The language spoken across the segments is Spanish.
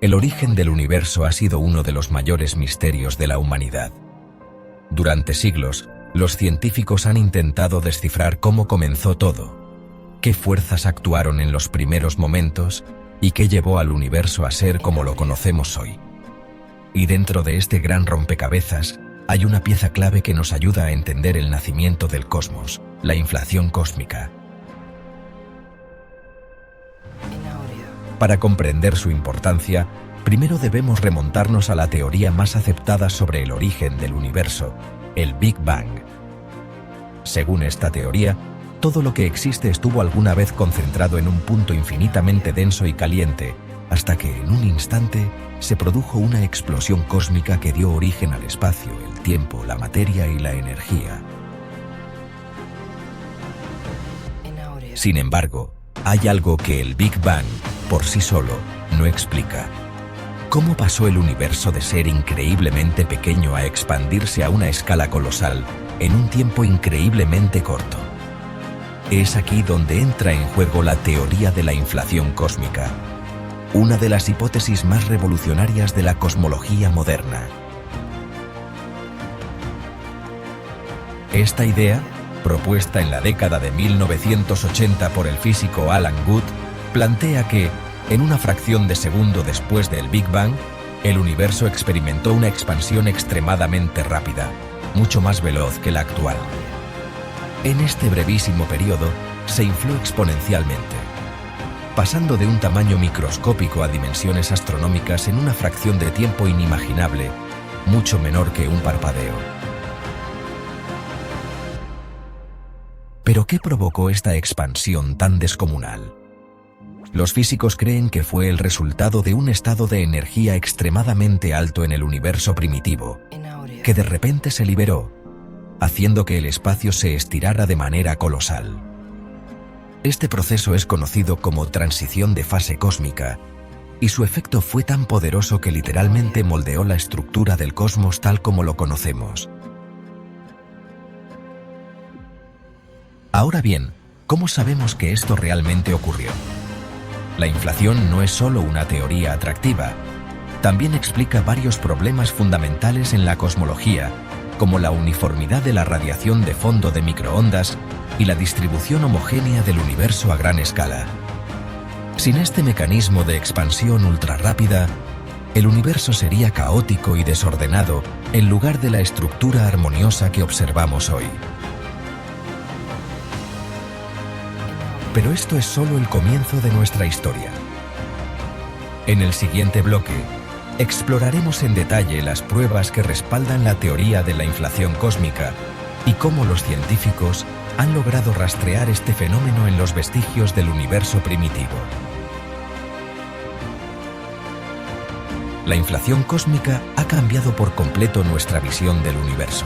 El origen del universo ha sido uno de los mayores misterios de la humanidad. Durante siglos, los científicos han intentado descifrar cómo comenzó todo, qué fuerzas actuaron en los primeros momentos y qué llevó al universo a ser como lo conocemos hoy. Y dentro de este gran rompecabezas, hay una pieza clave que nos ayuda a entender el nacimiento del cosmos, la inflación cósmica. Para comprender su importancia, primero debemos remontarnos a la teoría más aceptada sobre el origen del universo, el Big Bang. Según esta teoría, todo lo que existe estuvo alguna vez concentrado en un punto infinitamente denso y caliente, hasta que en un instante se produjo una explosión cósmica que dio origen al espacio, el tiempo, la materia y la energía. Sin embargo, hay algo que el Big Bang, por sí solo, no explica. ¿Cómo pasó el universo de ser increíblemente pequeño a expandirse a una escala colosal en un tiempo increíblemente corto? Es aquí donde entra en juego la teoría de la inflación cósmica, una de las hipótesis más revolucionarias de la cosmología moderna. Esta idea, propuesta en la década de 1980 por el físico Alan Guth, plantea que, en una fracción de segundo después del Big Bang, el universo experimentó una expansión extremadamente rápida, mucho más veloz que la actual. En este brevísimo periodo, se infló exponencialmente, pasando de un tamaño microscópico a dimensiones astronómicas en una fracción de tiempo inimaginable, mucho menor que un parpadeo. ¿Pero qué provocó esta expansión tan descomunal? Los físicos creen que fue el resultado de un estado de energía extremadamente alto en el universo primitivo, que de repente se liberó, haciendo que el espacio se estirara de manera colosal. Este proceso es conocido como transición de fase cósmica, y su efecto fue tan poderoso que literalmente moldeó la estructura del cosmos tal como lo conocemos. Ahora bien, ¿cómo sabemos que esto realmente ocurrió? La inflación no es solo una teoría atractiva, también explica varios problemas fundamentales en la cosmología, como la uniformidad de la radiación de fondo de microondas y la distribución homogénea del universo a gran escala. Sin este mecanismo de expansión ultrarrápida, el universo sería caótico y desordenado en lugar de la estructura armoniosa que observamos hoy. Pero esto es solo el comienzo de nuestra historia. En el siguiente bloque, exploraremos en detalle las pruebas que respaldan la teoría de la inflación cósmica y cómo los científicos han logrado rastrear este fenómeno en los vestigios del universo primitivo. La inflación cósmica ha cambiado por completo nuestra visión del universo.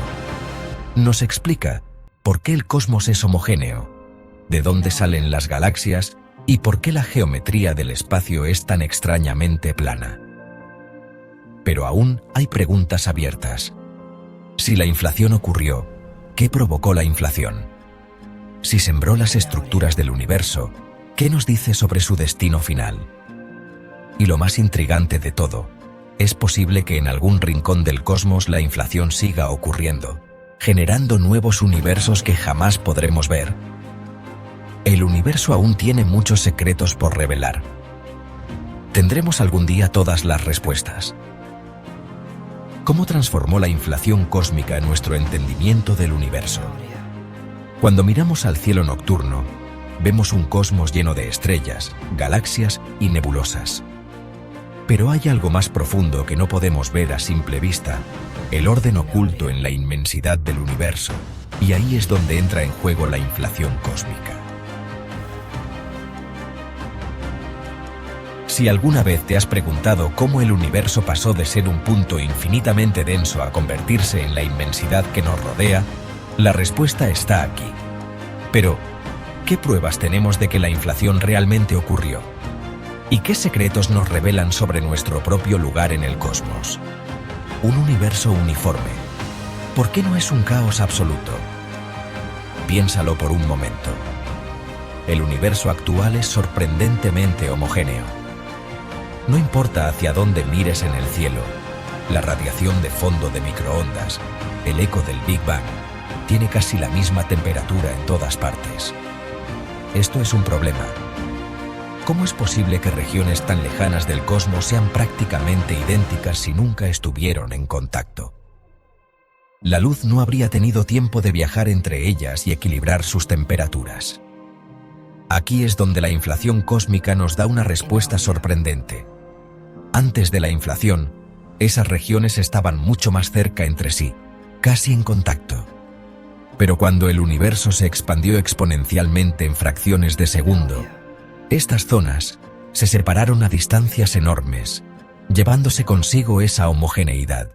Nos explica por qué el cosmos es homogéneo, de dónde salen las galaxias y por qué la geometría del espacio es tan extrañamente plana. Pero aún hay preguntas abiertas. Si la inflación ocurrió, ¿qué provocó la inflación? Si sembró las estructuras del universo, ¿qué nos dice sobre su destino final? Y lo más intrigante de todo, es posible que en algún rincón del cosmos la inflación siga ocurriendo, generando nuevos universos que jamás podremos ver. El universo aún tiene muchos secretos por revelar. ¿Tendremos algún día todas las respuestas? ¿Cómo transformó la inflación cósmica nuestro entendimiento del universo? Cuando miramos al cielo nocturno, vemos un cosmos lleno de estrellas, galaxias y nebulosas. Pero hay algo más profundo que no podemos ver a simple vista, el orden oculto en la inmensidad del universo, y ahí es donde entra en juego la inflación cósmica. Si alguna vez te has preguntado cómo el universo pasó de ser un punto infinitamente denso a convertirse en la inmensidad que nos rodea, la respuesta está aquí. Pero, ¿qué pruebas tenemos de que la inflación realmente ocurrió? ¿Y qué secretos nos revelan sobre nuestro propio lugar en el cosmos? Un universo uniforme. ¿Por qué no es un caos absoluto? Piénsalo por un momento. El universo actual es sorprendentemente homogéneo. No importa hacia dónde mires en el cielo, la radiación de fondo de microondas, el eco del Big Bang, tiene casi la misma temperatura en todas partes. Esto es un problema. ¿Cómo es posible que regiones tan lejanas del cosmos sean prácticamente idénticas si nunca estuvieron en contacto? La luz no habría tenido tiempo de viajar entre ellas y equilibrar sus temperaturas. Aquí es donde la inflación cósmica nos da una respuesta sorprendente. Antes de la inflación, esas regiones estaban mucho más cerca entre sí, casi en contacto. Pero cuando el universo se expandió exponencialmente en fracciones de segundo, estas zonas se separaron a distancias enormes, llevándose consigo esa homogeneidad.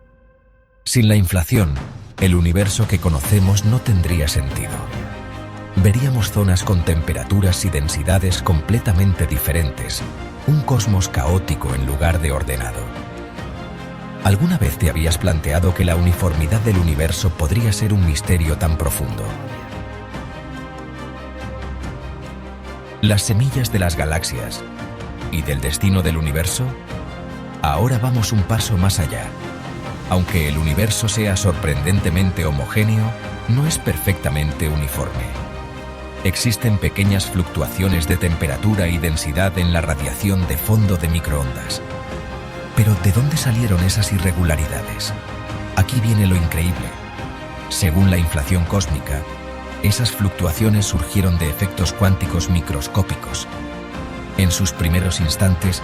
Sin la inflación, el universo que conocemos no tendría sentido. Veríamos zonas con temperaturas y densidades completamente diferentes, un cosmos caótico en lugar de ordenado. ¿Alguna vez te habías planteado que la uniformidad del universo podría ser un misterio tan profundo? Las semillas de las galaxias y del destino del universo. Ahora vamos un paso más allá. Aunque el universo sea sorprendentemente homogéneo, no es perfectamente uniforme. Existen pequeñas fluctuaciones de temperatura y densidad en la radiación de fondo de microondas. Pero ¿de dónde salieron esas irregularidades? Aquí viene lo increíble. Según la inflación cósmica, esas fluctuaciones surgieron de efectos cuánticos microscópicos. En sus primeros instantes,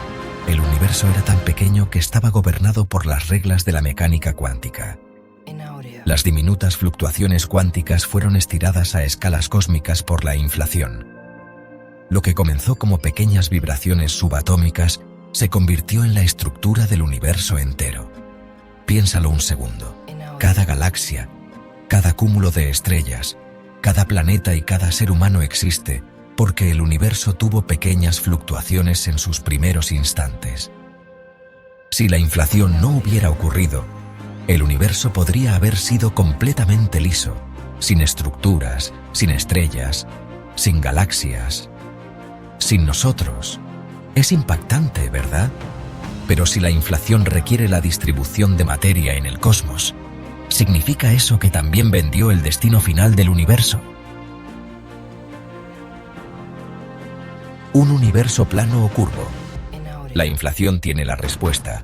el universo era tan pequeño que estaba gobernado por las reglas de la mecánica cuántica. Las diminutas fluctuaciones cuánticas fueron estiradas a escalas cósmicas por la inflación. Lo que comenzó como pequeñas vibraciones subatómicas se convirtió en la estructura del universo entero. Piénsalo un segundo. Cada galaxia, cada cúmulo de estrellas, cada planeta y cada ser humano existe porque el universo tuvo pequeñas fluctuaciones en sus primeros instantes. Si la inflación no hubiera ocurrido, el universo podría haber sido completamente liso, sin estructuras, sin estrellas, sin galaxias, sin nosotros. Es impactante, ¿verdad? Pero si la inflación requiere la distribución de materia en el cosmos, ¿significa eso que también vendió el destino final del universo? ¿Un universo plano o curvo? La inflación tiene la respuesta.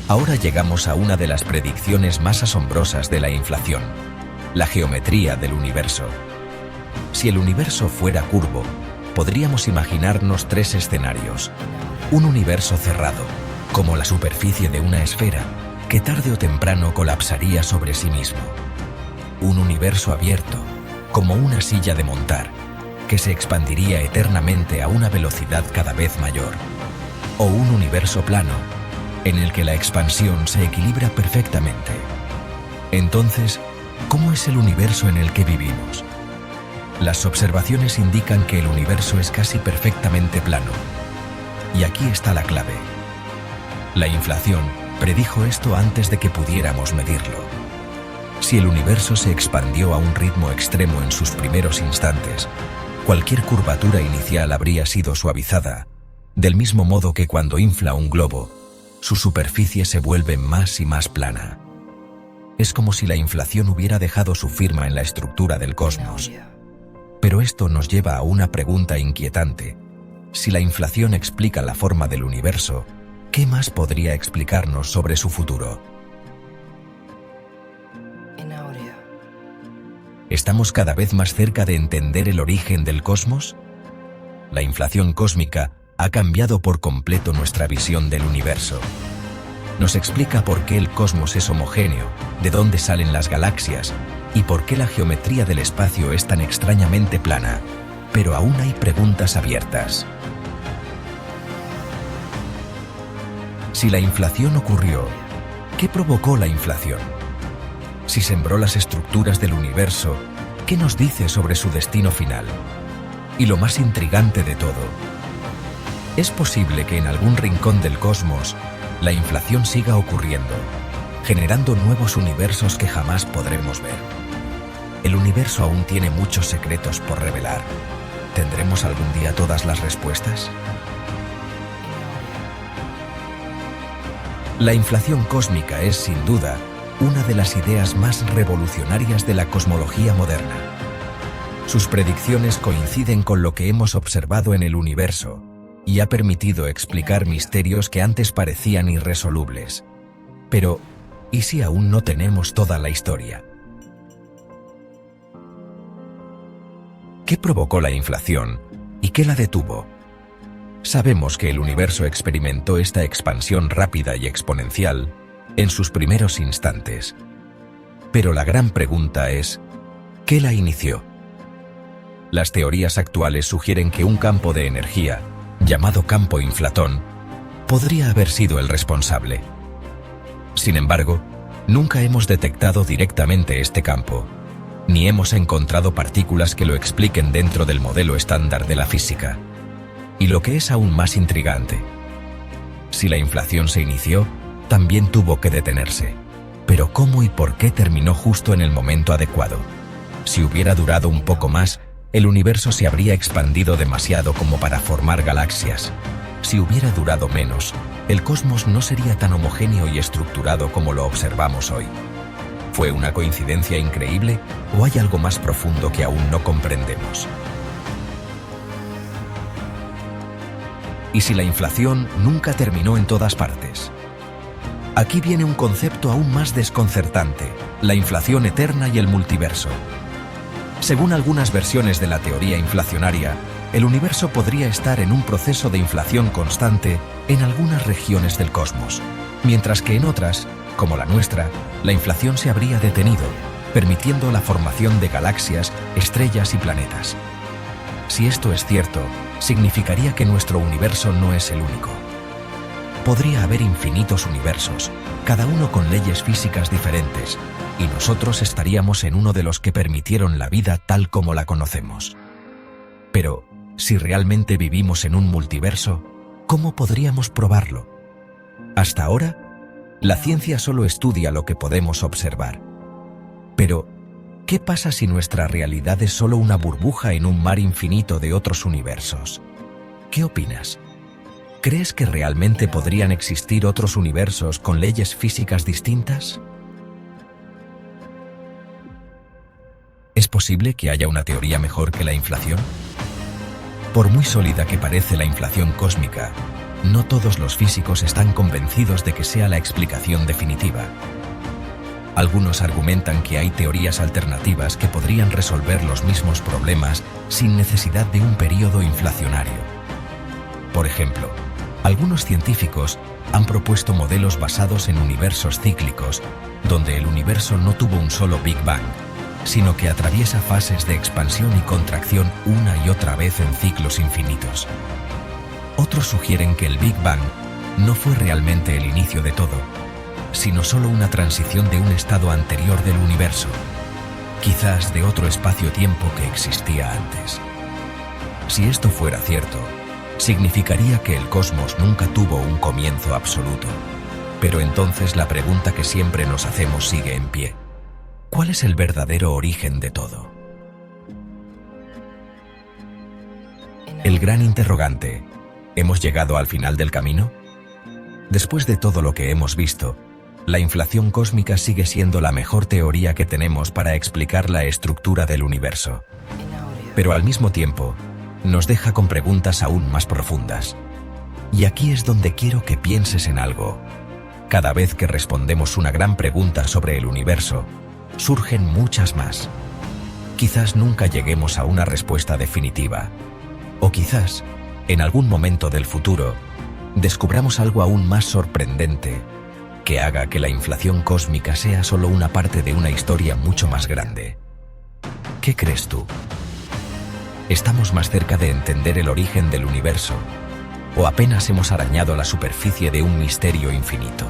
Ahora llegamos a una de las predicciones más asombrosas de la inflación: la geometría del universo. Si el universo fuera curvo, podríamos imaginarnos tres escenarios. Un universo cerrado, como la superficie de una esfera, que tarde o temprano colapsaría sobre sí mismo. Un universo abierto, como una silla de montar, que se expandiría eternamente a una velocidad cada vez mayor. O un universo plano, en el que la expansión se equilibra perfectamente. Entonces, ¿cómo es el universo en el que vivimos? Las observaciones indican que el universo es casi perfectamente plano. Y aquí está la clave. La inflación predijo esto antes de que pudiéramos medirlo. Si el universo se expandió a un ritmo extremo en sus primeros instantes, cualquier curvatura inicial habría sido suavizada, del mismo modo que cuando infla un globo, su superficie se vuelve más y más plana. Es como si la inflación hubiera dejado su firma en la estructura del cosmos. Pero esto nos lleva a una pregunta inquietante. Si la inflación explica la forma del universo, ¿qué más podría explicarnos sobre su futuro? ¿Estamos cada vez más cerca de entender el origen del cosmos? La inflación cósmica ha cambiado por completo nuestra visión del universo. Nos explica por qué el cosmos es homogéneo, de dónde salen las galaxias y por qué la geometría del espacio es tan extrañamente plana. Pero aún hay preguntas abiertas. Si la inflación ocurrió, ¿qué provocó la inflación? Si sembró las estructuras del universo, ¿qué nos dice sobre su destino final? Y lo más intrigante de todo, ¿es posible que en algún rincón del cosmos la inflación siga ocurriendo, generando nuevos universos que jamás podremos ver? El universo aún tiene muchos secretos por revelar. ¿Tendremos algún día todas las respuestas? La inflación cósmica es, sin duda, una de las ideas más revolucionarias de la cosmología moderna. Sus predicciones coinciden con lo que hemos observado en el universo y ha permitido explicar misterios que antes parecían irresolubles. Pero, ¿y si aún no tenemos toda la historia? ¿Qué provocó la inflación y qué la detuvo? Sabemos que el universo experimentó esta expansión rápida y exponencial en sus primeros instantes. Pero la gran pregunta es, ¿qué la inició? Las teorías actuales sugieren que un campo de energía, llamado campo inflatón, podría haber sido el responsable. Sin embargo, nunca hemos detectado directamente este campo, ni hemos encontrado partículas que lo expliquen dentro del modelo estándar de la física. Y lo que es aún más intrigante, si la inflación se inició, también tuvo que detenerse. Pero ¿cómo y por qué terminó justo en el momento adecuado? Si hubiera durado un poco más, el universo se habría expandido demasiado como para formar galaxias. Si hubiera durado menos, el cosmos no sería tan homogéneo y estructurado como lo observamos hoy. ¿Fue una coincidencia increíble o hay algo más profundo que aún no comprendemos? ¿Y si la inflación nunca terminó en todas partes? Aquí viene un concepto aún más desconcertante, la inflación eterna y el multiverso. Según algunas versiones de la teoría inflacionaria, el universo podría estar en un proceso de inflación constante en algunas regiones del cosmos, mientras que en otras, como la nuestra, la inflación se habría detenido, permitiendo la formación de galaxias, estrellas y planetas. Si esto es cierto, significaría que nuestro universo no es el único. Podría haber infinitos universos, cada uno con leyes físicas diferentes, y nosotros estaríamos en uno de los que permitieron la vida tal como la conocemos. Pero, si realmente vivimos en un multiverso, ¿cómo podríamos probarlo? Hasta ahora, la ciencia solo estudia lo que podemos observar. Pero, ¿qué pasa si nuestra realidad es solo una burbuja en un mar infinito de otros universos? ¿Qué opinas? ¿Crees que realmente podrían existir otros universos con leyes físicas distintas? ¿Es posible que haya una teoría mejor que la inflación? Por muy sólida que parece la inflación cósmica, no todos los físicos están convencidos de que sea la explicación definitiva. Algunos argumentan que hay teorías alternativas que podrían resolver los mismos problemas sin necesidad de un periodo inflacionario. Por ejemplo, algunos científicos han propuesto modelos basados en universos cíclicos, donde el universo no tuvo un solo Big Bang, sino que atraviesa fases de expansión y contracción una y otra vez en ciclos infinitos. Otros sugieren que el Big Bang no fue realmente el inicio de todo, sino solo una transición de un estado anterior del universo, quizás de otro espacio-tiempo que existía antes. Si esto fuera cierto, significaría que el cosmos nunca tuvo un comienzo absoluto. Pero entonces la pregunta que siempre nos hacemos sigue en pie. ¿Cuál es el verdadero origen de todo? El gran interrogante. ¿Hemos llegado al final del camino? Después de todo lo que hemos visto, la inflación cósmica sigue siendo la mejor teoría que tenemos para explicar la estructura del universo. Pero al mismo tiempo, nos deja con preguntas aún más profundas. Y aquí es donde quiero que pienses en algo. Cada vez que respondemos una gran pregunta sobre el universo, surgen muchas más. Quizás nunca lleguemos a una respuesta definitiva. O quizás, en algún momento del futuro, descubramos algo aún más sorprendente, que haga que la inflación cósmica sea solo una parte de una historia mucho más grande. ¿Qué crees tú? ¿Estamos más cerca de entender el origen del universo? ¿O apenas hemos arañado la superficie de un misterio infinito?